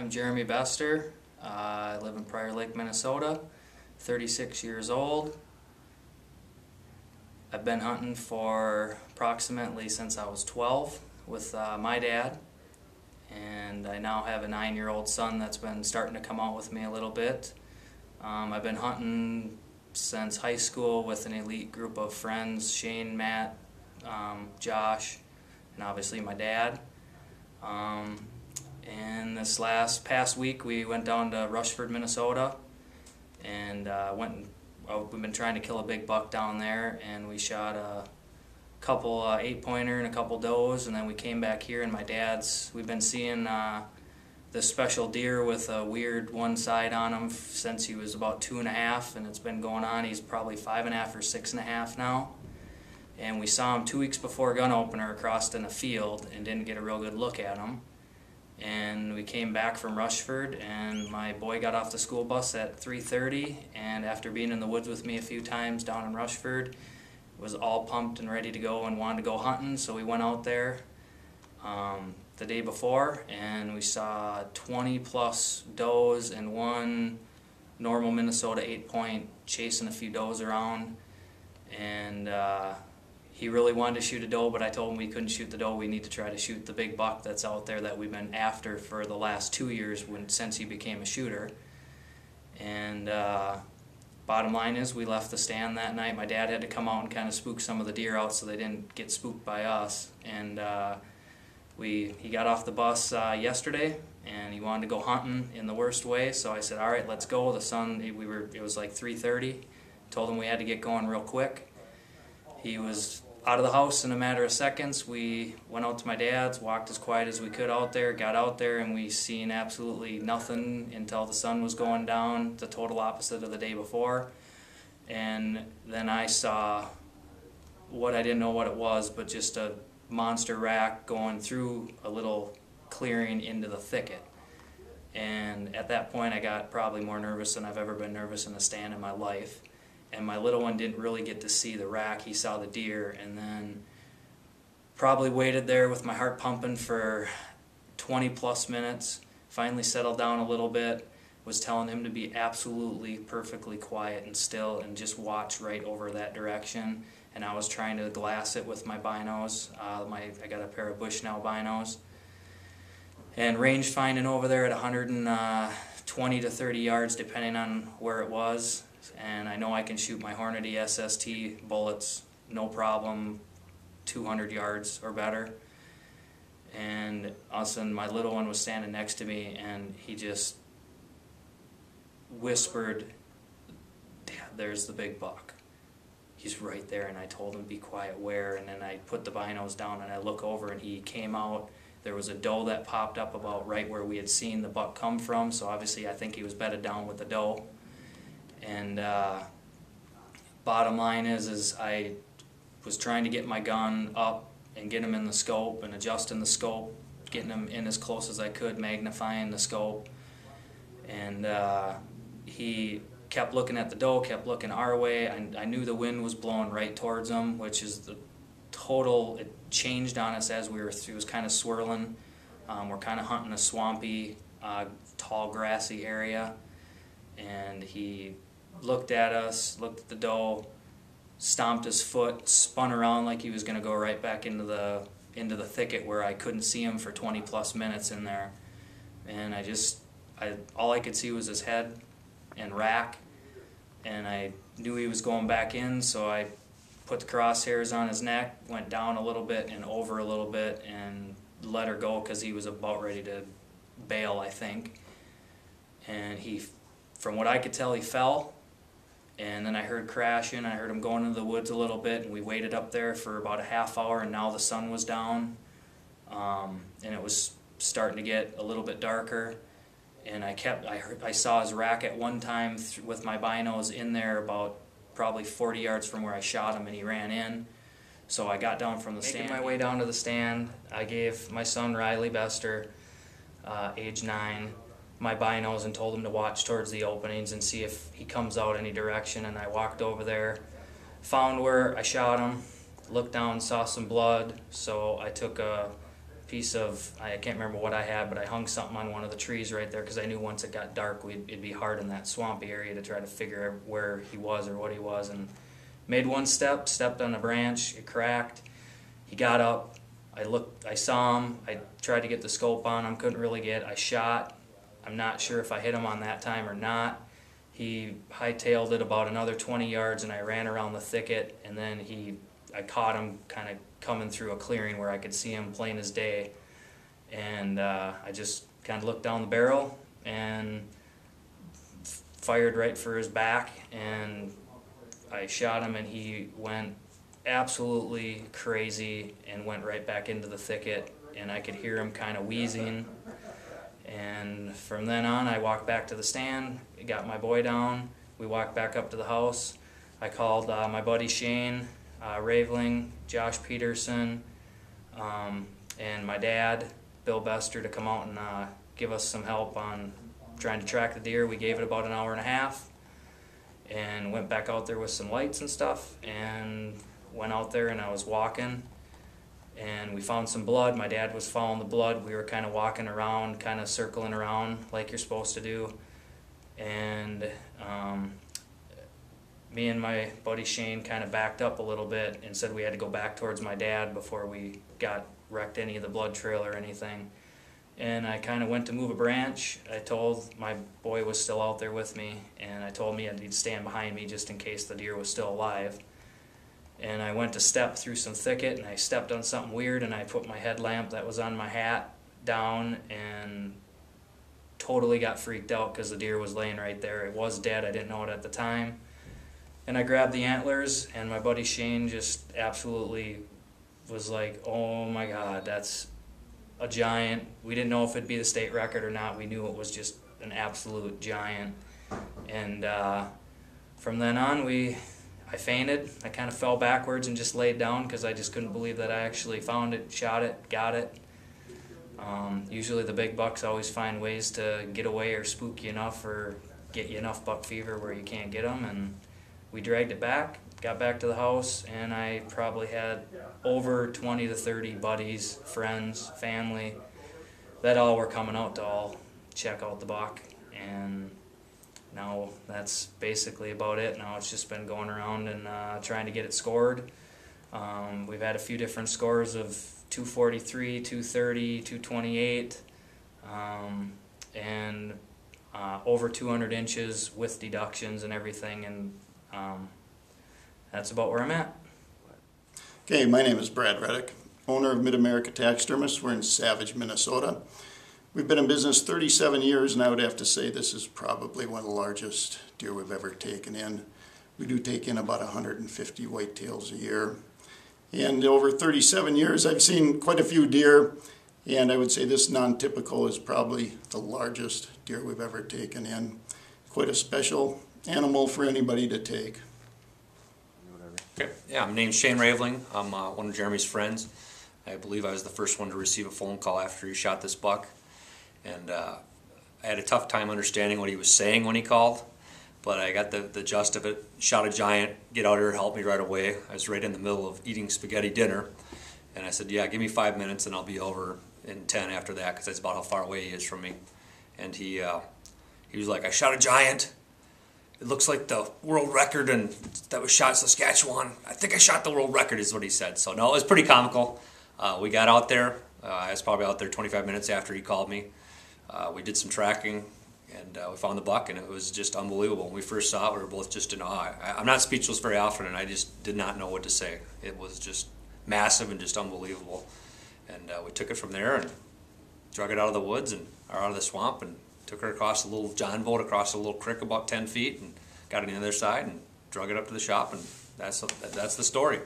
I'm Jeremy Bester. I live in Prior Lake, Minnesota, 36 years old. I've been hunting for approximately since I was 12 with my dad, and I now have a 9-year-old son that's been starting to come out with me a little bit. I've been hunting since high school with an elite group of friends, Shane, Matt, Josh, and obviously my dad. And this past week we went down to Rushford, Minnesota, and we've been trying to kill a big buck down there, and we shot a couple 8-pointer and a couple does, and then we came back here, and we've been seeing this special deer with a weird one side on him since he was about 2.5, and it's been going on. He's probably 5.5 or 6.5 now. And we saw him 2 weeks before gun opener across in a field and didn't get a real good look at him. And we came back from Rushford, and my boy got off the school bus at 3:30, and after being in the woods with me a few times down in Rushford, was all pumped and ready to go and wanted to go hunting. So we went out there the day before, and we saw 20+ does and one normal Minnesota 8-point chasing a few does around. And he really wanted to shoot a doe, but I told him we couldn't shoot the doe. We need to try to shoot the big buck that's out there that we've been after for the last 2 years since he became a shooter. And bottom line is, we left the stand that night. My dad had to come out and kind of spook some of the deer out so they didn't get spooked by us. And he got off the bus yesterday, and he wanted to go hunting in the worst way. So I said, all right, let's go. The sun, it was like 3:30. Told him we had to get going real quick. He was out of the house in a matter of seconds. We went out to my dad's, walked as quiet as we could out there, got out there, and we seen absolutely nothing until the sun was going down, the total opposite of the day before. And then I saw what I didn't know what it was, but just a monster rack going through a little clearing into the thicket. And at that point I got probably more nervous than I've ever been nervous in a stand in my life. And my little one didn't really get to see the rack. He saw the deer, and then probably waited there with my heart pumping for 20+ minutes. Finally settled down a little bit. Was telling him to be absolutely perfectly quiet and still and just watch right over that direction. And I was trying to glass it with my binos. I got a pair of Bushnell binos. And range finding over there at 120 to 30 yards depending on where it was. And I know I can shoot my Hornady SST bullets, no problem, 200 yards or better. And all of a sudden my little one was standing next to me, and he just whispered, "Dad, there's the big buck. He's right there." And I told him, "Be quiet, where?" And then I put the binos down and I look over, and he came out. There was a doe that popped up about right where we had seen the buck come from, so obviously I think he was bedded down with the doe. And bottom line is I was trying to get my gun up and get him in the scope and adjusting the scope, getting him in as close as I could, magnifying the scope. And he kept looking at the doe, kept looking our way. I knew the wind was blowing right towards him, which is the total, it changed on us as it was kind of swirling. We're kind of hunting a swampy, tall, grassy area. And he looked at us, looked at the doe, stomped his foot, spun around like he was going to go right back into the thicket where I couldn't see him for 20+ minutes in there. And all I could see was his head and rack, and I knew he was going back in, so I put the crosshairs on his neck, went down a little bit and over a little bit, and let her go because he was about ready to bail, I think. And from what I could tell, he fell, and then I heard crashing. I heard him going into the woods a little bit, and we waited up there for about a half hour, and now the sun was down, and it was starting to get a little bit darker. And I saw his rack at one time with my binos in there about probably 40 yards from where I shot him, and he ran in. So I got down from the stand. Making my way down to the stand, I gave my son Riley Bester, age 9, my binos and told him to watch towards the openings and see if he comes out any direction. And I walked over there, found where I shot him, looked down, saw some blood, so I took a piece of, I can't remember what I had, but I hung something on one of the trees right there because I knew once it got dark it'd be hard in that swampy area to try to figure out where he was or what he was. And made one step, stepped on a branch, it cracked. He got up, I saw him, I tried to get the scope on him, couldn't really get, I shot. I'm not sure if I hit him on that time or not. He hightailed it about another 20 yards and I ran around the thicket, and then I caught him kind of coming through a clearing where I could see him plain as day. And I just kind of looked down the barrel and fired right for his back, and I shot him and he went absolutely crazy and went right back into the thicket, and I could hear him kind of wheezing. And from then on I walked back to the stand, got my boy down, we walked back up to the house. I called my buddy Shane Raveling, Josh Peterson, and my dad, Bill Bester, to come out and give us some help on trying to track the deer. We gave it about an hour and a half and went back out there with some lights and stuff, and went out there and I was walking and we found some blood. My dad was following the blood. We were kind of walking around, kind of circling around like you're supposed to do. And me and my buddy Shane kind of backed up a little bit and said we had to go back towards my dad before we wrecked any of the blood trail or anything. And I kind of went to move a branch. I told my boy was still out there with me, and I told him he'd stand behind me just in case the deer was still alive. And I went to step through some thicket, and I stepped on something weird, and I put my headlamp that was on my hat down and totally got freaked out because the deer was laying right there. It was dead. I didn't know it at the time. And I grabbed the antlers, and my buddy Shane just absolutely was like, oh my God, that's a giant. We didn't know if it'd be the state record or not. We knew it was just an absolute giant. And from then on, I fainted. I kind of fell backwards and just laid down because I just couldn't believe that I actually found it, shot it, got it. Usually the big bucks always find ways to get away or spook you enough or get you enough buck fever where you can't get them. And we dragged it back, got back to the house, and I probably had over 20 to 30 buddies, friends, family, that all were coming out to all check out the buck. And now that's basically about it. Now it's just been going around and trying to get it scored. We've had a few different scores of 243, 230, 228, and over 200 inches with deductions and everything, and that's about where I'm at. Okay, my name is Brad Reddick, owner of Mid-America Taxidermist. We're in Savage, Minnesota. We've been in business 37 years, and I would have to say this is probably one of the largest deer we've ever taken in. We do take in about 150 whitetails a year. And over 37 years, I've seen quite a few deer, and I would say this non-typical is probably the largest deer we've ever taken in. Quite a special animal for anybody to take. Okay. Yeah, my name's Shane Raveling. I'm one of Jeremy's friends. I believe I was the first one to receive a phone call after he shot this buck. And I had a tough time understanding what he was saying when he called, but I got the gist of it. Shot a giant, get out here, help me right away. I was right in the middle of eating spaghetti dinner, and I said, yeah, give me 5 minutes and I'll be over in 10 after that, because that's about how far away he is from me. And he was like, I shot a giant. It looks like the world record, and that was shot in Saskatchewan. I think I shot the world record is what he said. So no, it was pretty comical. We got out there. I was probably out there 25 minutes after he called me. We did some tracking, and we found the buck, and it was just unbelievable. When we first saw it, we were both just in awe. I'm not speechless very often, and I just did not know what to say. It was just massive and just unbelievable. And we took it from there and drug it out of the woods or out of the swamp, and took her across a little john boat across a little creek about 10 feet, and got it on the other side and drug it up to the shop, and that's the story.